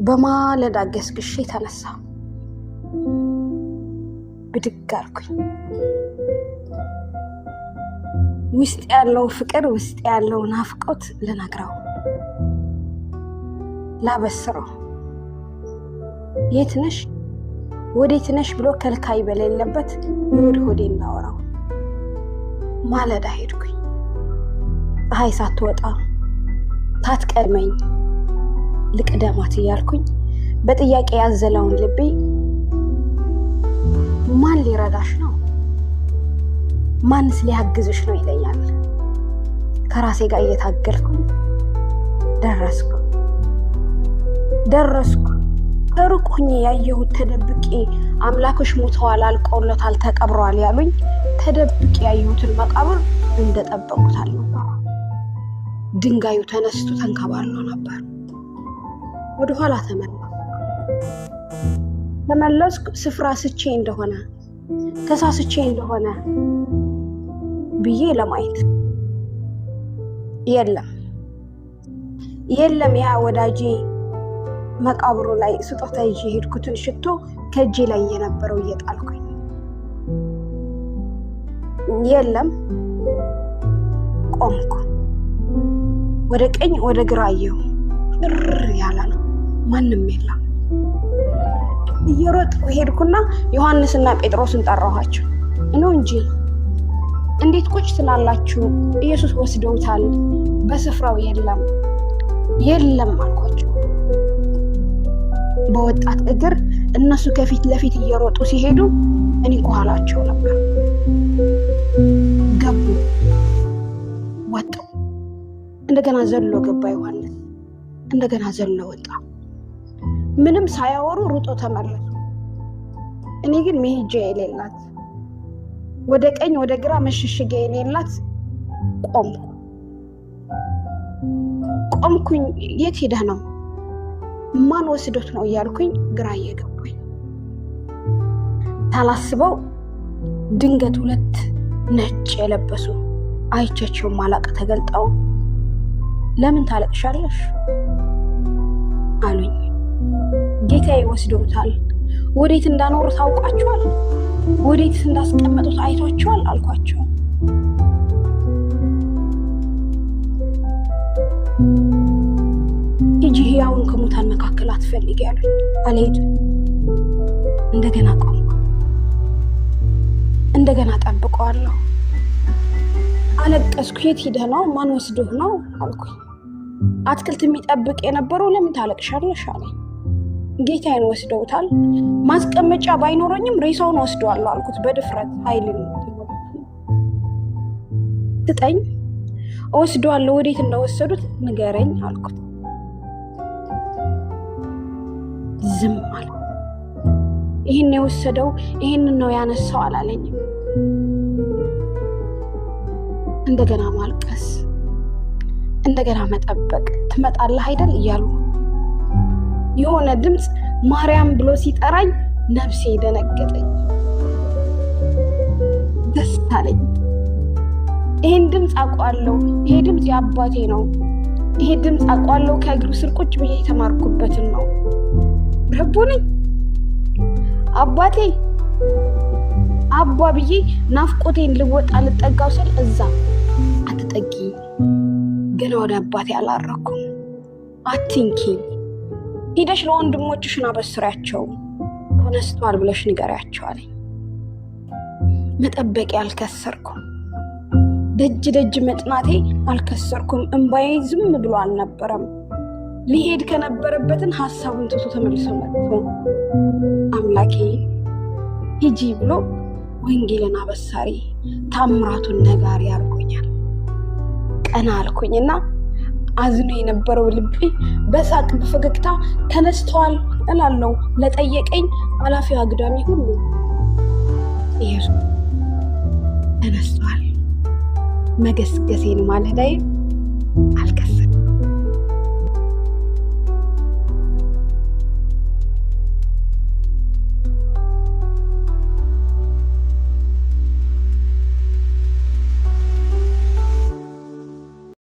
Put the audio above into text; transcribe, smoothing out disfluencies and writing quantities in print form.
በማለዳ ገስግሼ ተነሳ። ብድግ አልኩኝ። ውስጥ ያለው ፍቅር፣ ውስጥ ያለው ናፍቆት ልነግረው፣ ላበስረው። የት ነሽ ወዴት ነሽ ብሎ ከልካይ በሌለበት ወደ ሆዴ እናወራው። ማለዳ ሄድኩኝ። ፀሐይ ሳትወጣ ታትቀድመኝ ልቅደማት እያልኩኝ በጥያቄ ያዘለውን ልቤ ማን ሊረዳሽ ነው? ማንስ ሊያግዝሽ ነው ይለኛል። ከራሴ ጋር እየታገልኩኝ ደረስኩ። ከሩቅ ሆኜ ያየሁት ተደብቄ አምላክሽ ሞተዋል፣ አልቆለታል፣ ተቀብሯል ያሉኝ ተደብቄ ያየሁትን መቃብር እንደጠበቁት አልነበረ። ድንጋዩ ተነስቶ ተንከባሎ ነበር። ወደኋላ ተመለስኩ። ስፍራ ስቼ እንደሆነ ተሳስቼ እንደሆነ ብዬ ለማየት የለም ያ ወዳጄ መቃብሩ ላይ ስጦታ ይዤ ሄድኩትን ሽቶ ከእጄ ላይ የነበረው እየጣልኩኝ የለም። ቆምኩ። ወደ ቀኝ ወደ ግራ አየሁ። ጭር ያለ ነው፣ ማንም የለም። እየሮጥኩ ሄድኩና ዮሐንስና ጴጥሮስን ጠራኋቸው። ነው እንጂ እንዴት ቁጭ ትላላችሁ? ኢየሱስ ወስደውታል፣ በስፍራው የለም አልኳቸው። በወጣት እግር እነሱ ከፊት ለፊት እየሮጡ ሲሄዱ እኔ ከኋላቸው ነበር። ገቡ፣ ወጡ። እንደገና ዘሎ ገባ ዮሐንስ፣ እንደገና ዘሎ ወጣ። ምንም ሳያወሩ ሩጦ ተመለሱ። እኔ ግን መሄጃ የሌላት፣ ወደ ቀኝ ወደ ግራ መሸሸጊያ የሌላት ቆምኩኝ። የት ሄደህ ነው? ማን ወስዶት ነው እያልኩኝ ግራ እየገባኝ ታላስበው ድንገት ሁለት ነጭ የለበሱ አይቻቸው ማላቅ ተገልጠው ለምን ታለቅሻለሽ አሉኝ። ጌታዬ ወስዶታል። ወዴት እንዳኖሩ ታውቃቸዋል? ወዴት እንዳስቀመጡት አይቷቸዋል አልኳቸው። ሂጂ ሕያውን ከሙታን መካከል አትፈልጊ ያሉኝ። አልሄድም። እንደገና ቆምኩ። እንደገና ጠብቀዋለሁ። አለቀስኩ። የት ሄደህ ነው? ማን ወስዶህ ነው አልኩኝ። አትክልት የሚጠብቅ የነበረው ለምን ታለቅሻለሽ አለኝ። ጌታዬን ወስደውታል። ማስቀመጫ ባይኖረኝም ሬሳውን ወስደዋለሁ አልኩት በድፍረት። ኃይል ስጠኝ፣ ወስደዋለሁ። ወዴት እንደወሰዱት ንገረኝ አልኩት። ዝም አለ። ይህን የወሰደው ይህንን ነው ያነሳው አላለኝም። እንደገና ማልቀስ፣ እንደገና መጠበቅ። ትመጣለህ አይደል እያሉ የሆነ ድምፅ ማርያም ብሎ ሲጠራኝ ነፍሴ ደነገጠኝ። ደስ አለኝ። ይሄን ድምፅ አውቀዋለሁ። ይሄ ድምፅ የአባቴ ነው። ይሄ ድምፅ አውቀዋለሁ። ከእግሩ ስር ቁጭ ብዬ የተማርኩበትን ነው። ረቡ ነኝ። አባቴ አባ ብዬ ናፍቆቴን ልወጣ ልጠጋው ስል እዛ አትጠጊ፣ ገና ወደ አባቴ አላረኩም፣ አትንኪ፣ ሂደሽ ለወንድሞችሽን አበስሪያቸው፣ ተነስቷል ብለሽ ንገሪያቸው አለኝ። መጠበቄ አልከሰርኩም። ደጅ መጥናቴ አልከሰርኩም። እንባዬ ዝም ብሎ አልነበረም። ሊሄድ ከነበረበትን ሐሳቡን ትቶ ተመልሶ መጥቶ አምላኬ ሂጂ ብሎ ወንጌልን አበሳሪ ታምራቱን ነጋሪ አድርጎኛል። ቀና አልኩኝና አዝኖ የነበረው ልቤ በሳቅ በፈገግታ ተነስተዋል እላለሁ ለጠየቀኝ አላፊ አግዳሚ ሁሉ። ኢየሱስ ተነስተዋል። መገስገሴን ማለዳይ አልከሰም።